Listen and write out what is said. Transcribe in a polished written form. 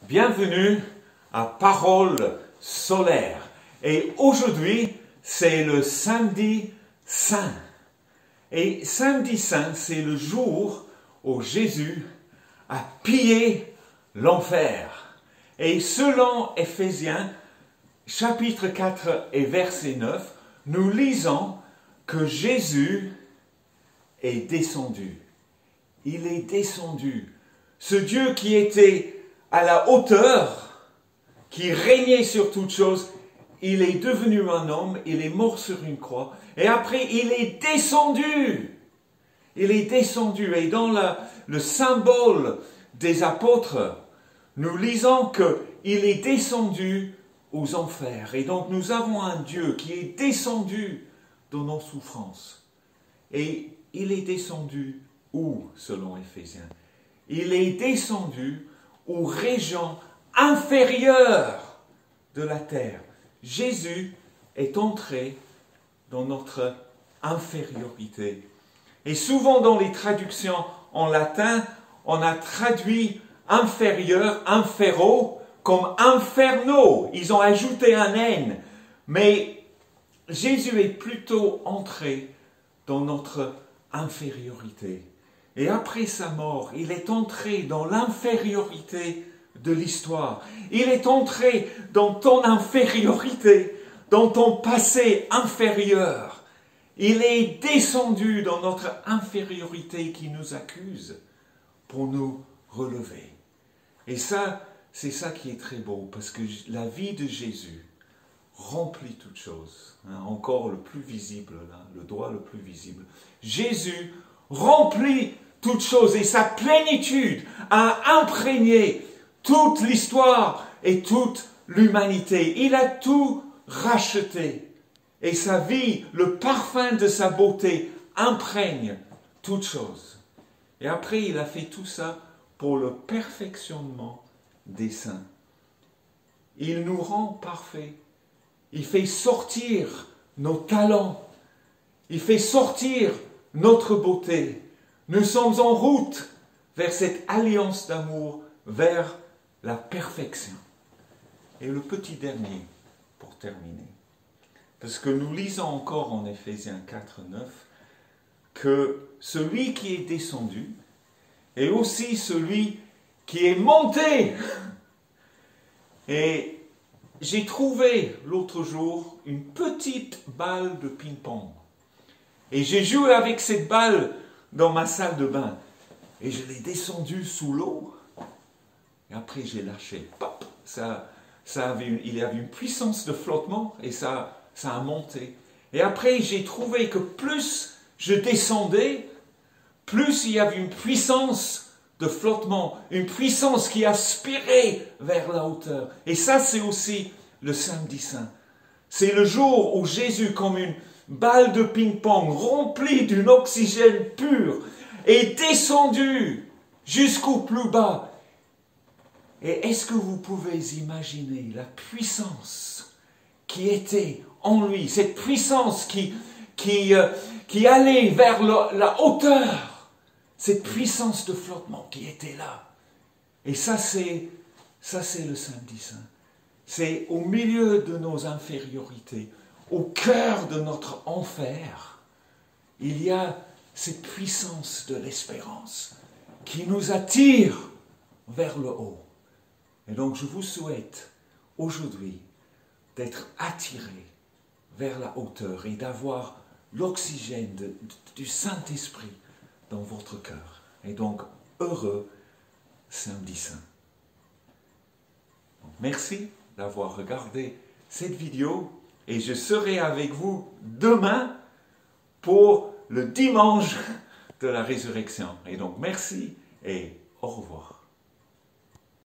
Bienvenue à Parole solaire. Et aujourd'hui, c'est le samedi saint. Et samedi saint, c'est le jour où Jésus a pillé l'enfer. Et selon Éphésiens, chapitre 4 et verset 9, nous lisons que Jésus est descendu. Il est descendu. Ce Dieu qui était à la hauteur, qui régnait sur toutes choses, il est devenu un homme, il est mort sur une croix, et après il est descendu. Il est descendu, et dans le symbole des apôtres, nous lisons qu'il est descendu aux enfers. Et donc nous avons un Dieu qui est descendu dans nos souffrances. Et il est descendu où, selon Éphésiens? Il est descendu aux régions inférieures de la terre. Jésus est entré dans notre infériorité. Et souvent dans les traductions en latin, on a traduit inférieur, infero, comme inferno. Ils ont ajouté un N. Mais Jésus est plutôt entré dans notre infériorité. Et après sa mort, il est entré dans l'infériorité de l'histoire. Il est entré dans ton infériorité, dans ton passé inférieur. Il est descendu dans notre infériorité qui nous accuse pour nous relever. Et ça, c'est ça qui est très beau, parce que la vie de Jésus remplit toutes choses. Encore le plus visible, là, le doigt le plus visible. Jésus remplit toutes choses et sa plénitude a imprégné toute l'histoire et toute l'humanité. Il a tout racheté. Et sa vie, le parfum de sa beauté, imprègne toutes choses. Et après, il a fait tout ça pour le perfectionnement des saints. Il nous rend parfaits. Il fait sortir nos talents. Il fait sortir notre beauté. Nous sommes en route vers cette alliance d'amour, vers la perfection. Et le petit dernier, pour terminer. Parce que nous lisons encore en Éphésiens 4, 9, que celui qui est descendu est aussi celui qui est monté. Et j'ai trouvé l'autre jour une petite balle de ping-pong. Et j'ai joué avec cette balle dans ma salle de bain. Et je l'ai descendue sous l'eau. Et après, j'ai lâché. Pop, il y avait une puissance de flottement et ça a monté. Et après, j'ai trouvé que plus je descendais, plus il y avait une puissance de flottement, une puissance qui aspirait vers la hauteur. Et ça, c'est aussi le samedi saint. C'est le jour où Jésus, comme une balle de ping-pong remplie d'un oxygène pur, est descendu jusqu'au plus bas. Et est-ce que vous pouvez imaginer la puissance qui était en lui, cette puissance qui allait vers la hauteur, cette puissance de flottement qui était là. Et ça c'est le samedi saint. C'est au milieu de nos infériorités, au cœur de notre enfer, il y a cette puissance de l'espérance qui nous attire vers le haut. Et donc je vous souhaite aujourd'hui d'être attirés vers la hauteur et d'avoir l'oxygène du Saint-Esprit dans votre cœur. Et donc, heureux samedi saint. Merci d'avoir regardé cette vidéo et je serai avec vous demain pour le dimanche de la résurrection. Et donc, merci et au revoir.